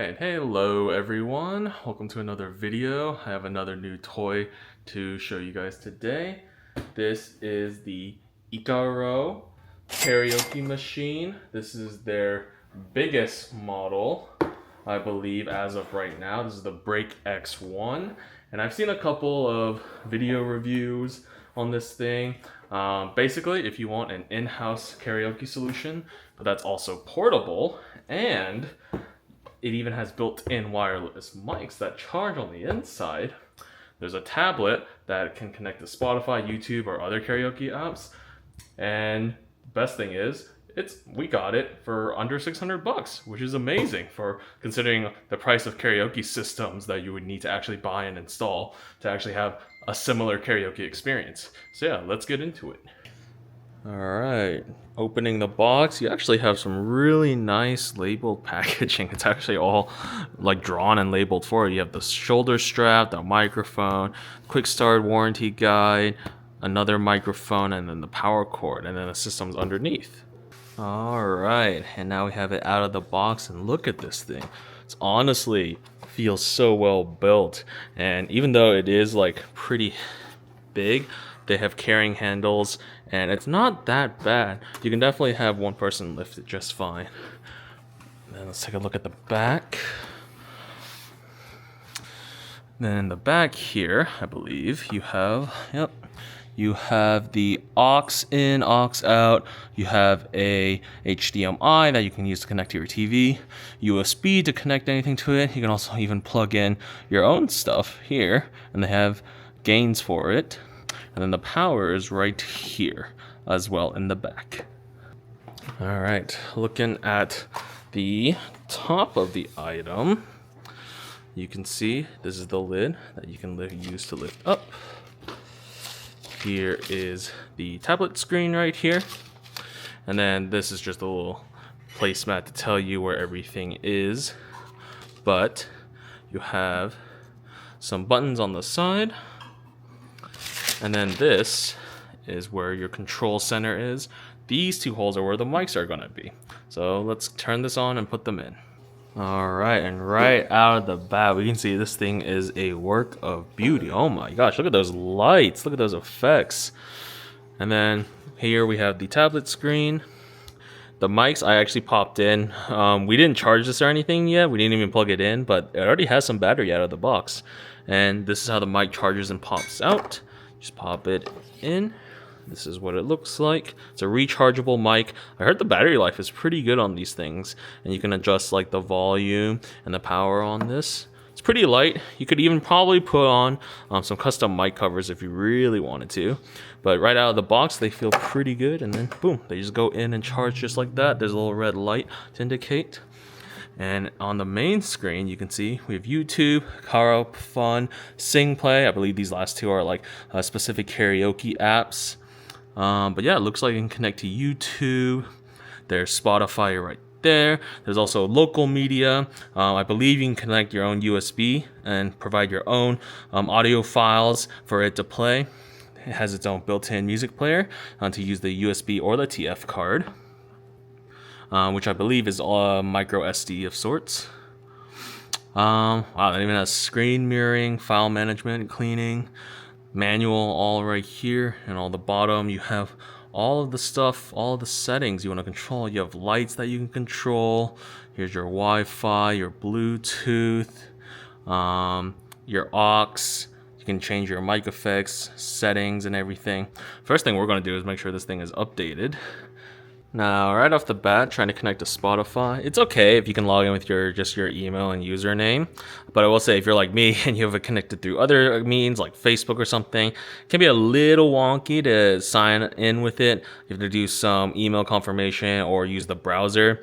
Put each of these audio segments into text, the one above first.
Alright, hello everyone. Welcome to another video. I have another new toy to show you guys today. This is the Ikarao karaoke machine. This is their biggest model, I believe, as of right now. This is the Break X1, and I've seen a couple of video reviews on this thing. Basically, if you want an in-house karaoke solution, but that's also portable, and it even has built-in wireless mics that charge on the inside. There's a tablet that can connect to Spotify, YouTube, or other karaoke apps. And the best thing is, we got it for under 600 bucks, which is amazing for considering the price of karaoke systems that you would need to actually buy and install to actually have a similar karaoke experience. So yeah, let's get into it. Alright, opening the box, you actually have some really nice labeled packaging. It's actually all like drawn and labeled for you. You have the shoulder strap, the microphone, quick start warranty guide, another microphone, and then the power cord, and then the system's underneath. Alright, and now we have it out of the box, and look at this thing. It's honestly feels so well built, and even though it is like pretty big, they have carrying handles, and it's not that bad. You can definitely have one person lift it just fine. Then let's take a look at the back. Then in the back here, I believe you have, you have the aux in, aux out. You have a HDMI that you can use to connect to your TV, USB to connect anything to it. You can also even plug in your own stuff here, and they have gains for it. And then the power is right here as well in the back. All right, looking at the top of the item, you can see this is the lid that you can use to lift up. Here is the tablet screen right here. And then this is just a little placemat to tell you where everything is. But you have some buttons on the side. And then this is where your control center is. These two holes are where the mics are gonna be. So let's turn this on and put them in. All right, and right out of the bat, we can see this thing is a work of beauty. Oh my gosh, look at those lights, look at those effects. And then here we have the tablet screen. The mics I actually popped in. We didn't charge this or anything yet. We didn't even plug it in, but it already has some battery out of the box. And this is how the mic charges and pops out. Just pop it in. This is what it looks like. It's a rechargeable mic. I heard the battery life is pretty good on these things, and you can adjust like the volume and the power on this. It's pretty light. You could even probably put on some custom mic covers if you really wanted to, but right out of the box they feel pretty good, and then boom, they just go in and charge just like that. There's a little red light to indicate. And on the main screen, you can see we have YouTube, Ikarao, Fun, Sing Play. I believe these last two are like specific karaoke apps. But yeah, it looks like you can connect to YouTube. There's Spotify right there. There's also local media. I believe you can connect your own USB and provide your own audio files for it to play. It has its own built-in music player to use the USB or the TF card. Which I believe is a micro SD of sorts. Wow, that even has screen mirroring, file management, cleaning, manual all right here, and on the bottom you have all of the stuff, all of the settings you want to control. You have lights that you can control. Here's your Wi-Fi, your Bluetooth, your aux. You can change your mic effects, settings, and everything. First thing we're going to do is make sure this thing is updated. Now, right off the bat, trying to connect to Spotify. It's okay if you can log in with just your email and username. But I will say, if you're like me and you have it connected through other means like Facebook or something, it can be a little wonky to sign in with it. You have to do some email confirmation or use the browser.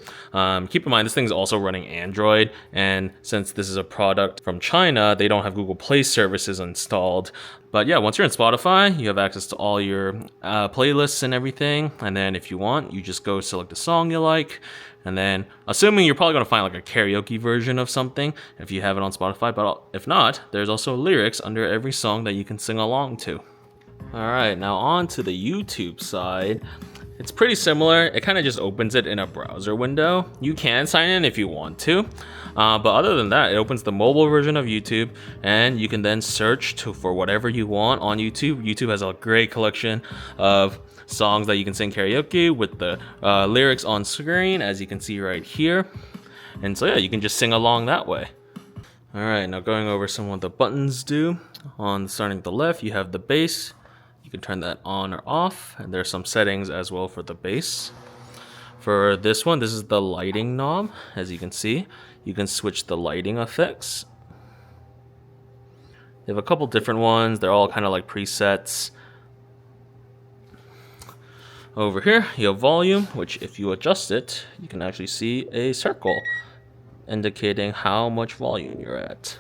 Keep in mind, this thing's also running Android. And since this is a product from China, they don't have Google Play services installed. But yeah, once you're in Spotify, you have access to all your playlists and everything. And then if you want, you just go select a song you like. And then, assuming you're probably going to find like a karaoke version of something if you have it on Spotify. But if not, there's also lyrics under every song that you can sing along to. All right, now on to the YouTube side. It's pretty similar. It kind of just opens it in a browser window. You can sign in if you want to, but other than that, it opens the mobile version of YouTube, and you can then search for whatever you want on YouTube. YouTube has a great collection of songs that you can sing karaoke with the lyrics on screen, as you can see right here. And so yeah, you can just sing along that way. All right, now going over some of what the buttons do. On starting at the left, you have the bass. You can turn that on or off, and there's some settings as well for the bass. For this one, this is the lighting knob. As you can see, you can switch the lighting effects. They have a couple different ones. They're all kind of like presets. Over here, you have volume, which if you adjust it, you can actually see a circle indicating how much volume you're at.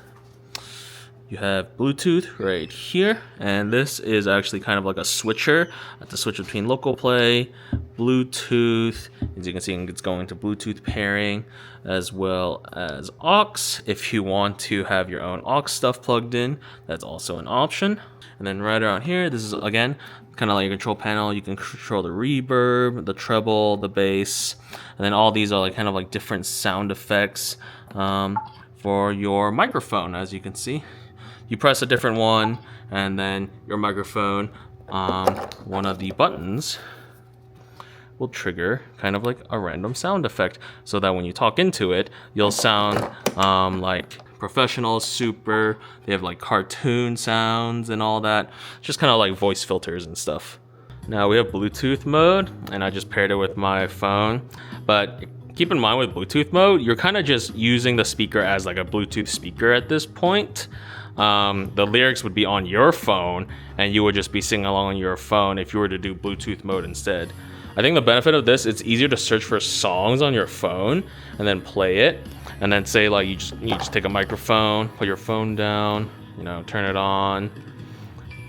You have Bluetooth right here, and this is actually kind of like a switcher to switch between local play, Bluetooth. As you can see, it's going to Bluetooth pairing, as well as aux. If you want to have your own aux stuff plugged in, that's also an option. And then right around here, this is again kind of like your control panel. You can control the reverb, the treble, the bass, and then all these are like kind of like different sound effects for your microphone. As you can see, you press a different one, and then your microphone, one of the buttons will trigger kind of like a random sound effect, so that when you talk into it, you'll sound like professional, super. They have like cartoon sounds and all that, just kind of like voice filters and stuff. Now we have Bluetooth mode, and I just paired it with my phone. But keep in mind, with Bluetooth mode, you're kind of just using the speaker as like a Bluetooth speaker at this point. The lyrics would be on your phone, and you would just be singing along on your phone if you were to do Bluetooth mode instead. I think the benefit of this, it's easier to search for songs on your phone and then play it, and then say like you just take a microphone, put your phone down, you know, turn it on,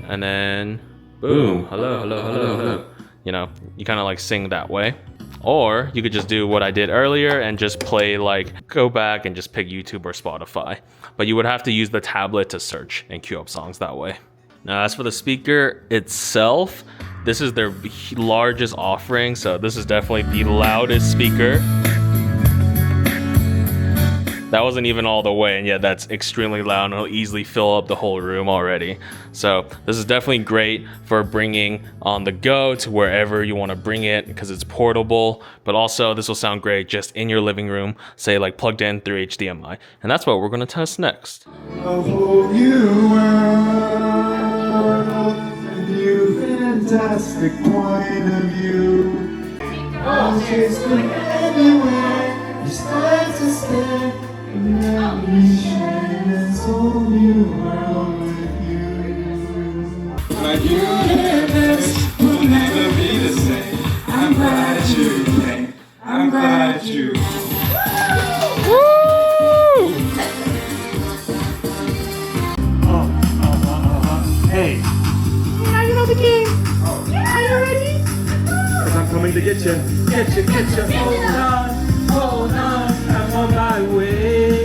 and then boom, hello. You know, you kind of like sing that way. Or you could just do what I did earlier and just play, like, go back and just pick YouTube or Spotify. But you would have to use the tablet to search and queue up songs that way. Now, as for the speaker itself, this is their largest offering, so this is definitely the loudest speaker. That wasn't even all the way, and yet that's extremely loud, and it'll easily fill up the whole room already. So this is definitely great for bringing on the go to wherever you want to bring it, because it's portable, but also this will sound great just in your living room, say like plugged in through HDMI. And that's what we're going to test next. A whole new world, a new fantastic point of view. I'll chase them anywhere, you start to stare. Let me share this whole new world with you. My universe will never be the same. I'm glad you came. I'm glad you came. Woo! Hey. Now you know the game. Are you ready? Cause I'm coming to get you. Get you. Hold on. I'm on my way.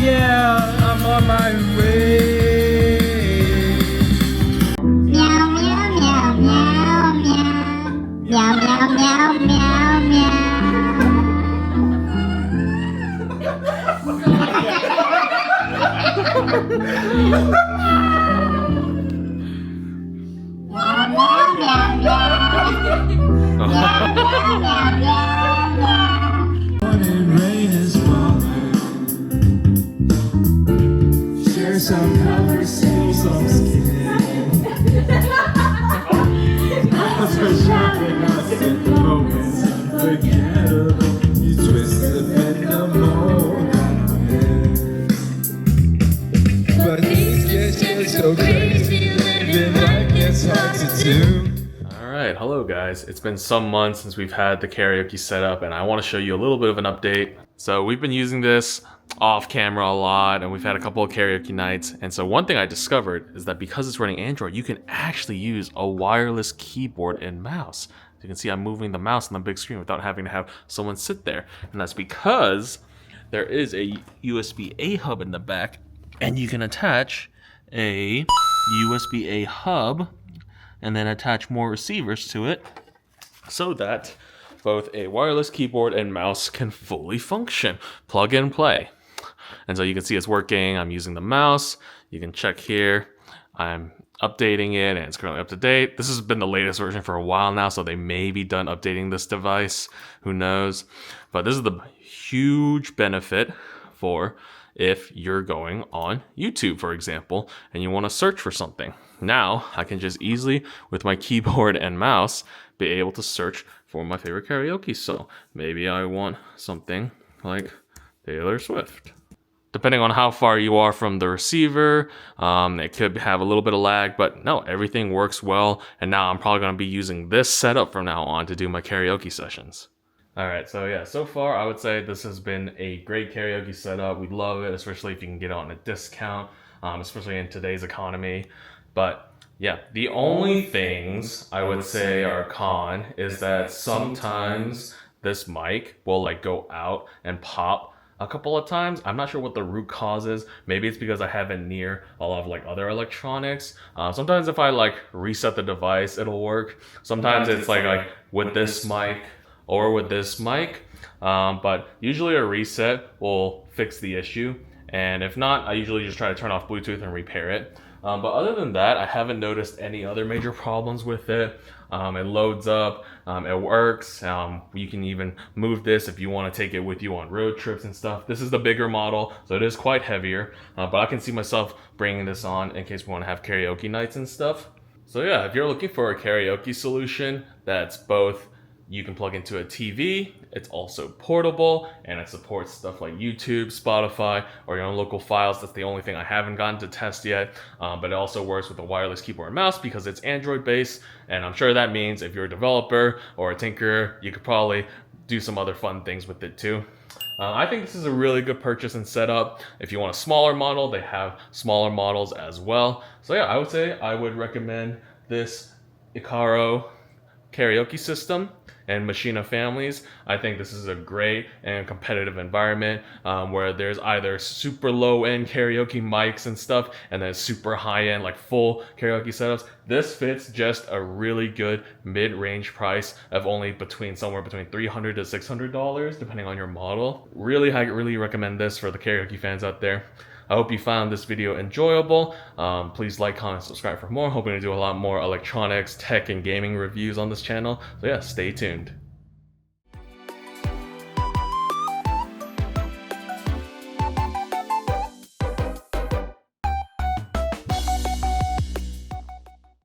Yeah, I'm on my way. Meow, meow, meow, meow, meow. Meow, meow, meow, meow, meow. Morning rain is falling. Share some conversation, some skin. That's for shopping us in moments unforgettable. You twist the bend the mold. But these get so crazy, living like it's hard to do. Alright, hello guys. It's been some months since we've had the karaoke set up, and I want to show you a little bit of an update. So we've been using this off camera a lot, and we've had a couple of karaoke nights. And so one thing I discovered is that because it's running Android, you can actually use a wireless keyboard and mouse. As you can see, I'm moving the mouse on the big screen without having to have someone sit there. And that's because there is a USB-A hub in the back, and you can attach a USB-A hub and then attach more receivers to it so that both a wireless keyboard and mouse can fully function. Plug and play. And so you can see it's working. I'm using the mouse. You can check here. I'm updating it and it's currently up to date. This has been the latest version for a while now, so they may be done updating this device. Who knows? But this is the huge benefit for if you're going on YouTube, for example, and you want to search for something. Now I can just easily, with my keyboard and mouse, be able to search for my favorite karaoke song. Maybe I want something like Taylor Swift. Depending on how far you are from the receiver, it could have a little bit of lag, but no, everything works well. And now I'm probably going to be using this setup from now on to do my karaoke sessions. All right, so yeah, so far I would say this has been a great karaoke setup. We love it, especially if you can get it on a discount, especially in today's economy. But yeah, the only things I would say are con is that sometimes this mic will like go out and pop a couple of times. I'm not sure what the root cause is. Maybe it's because I have it near a lot of like other electronics. Sometimes if I like reset the device, it'll work. Sometimes it's like with this mic or with this mic. But usually a reset will fix the issue. And if not, I usually just try to turn off Bluetooth and repair it. But other than that, I haven't noticed any other major problems with it. It loads up, it works. You can even move this if you want to take it with you on road trips and stuff. This is the bigger model, so it is quite heavier, but I can see myself bringing this on in case we want to have karaoke nights and stuff. So yeah, if you're looking for a karaoke solution that's both you can plug into a TV, it's also portable, and it supports stuff like YouTube, Spotify, or your own local files. That's the only thing I haven't gotten to test yet, but it also works with a wireless keyboard and mouse because it's Android based, and I'm sure that means if you're a developer or a tinkerer, you could probably do some other fun things with it too. I think this is a really good purchase and setup. If you want a smaller model, they have smaller models as well. So yeah, I would say I would recommend this Ikarao karaoke system and Machine of Families. I think this is a great and competitive environment where there's either super low end karaoke mics and stuff and then super high end like full karaoke setups. This fits just a really good mid-range price of only somewhere between $300 to $600 depending on your model. I really recommend this for the karaoke fans out there. I hope you found this video enjoyable. Please like, comment, subscribe for more. Hoping to do a lot more electronics, tech, and gaming reviews on this channel. So yeah, stay tuned.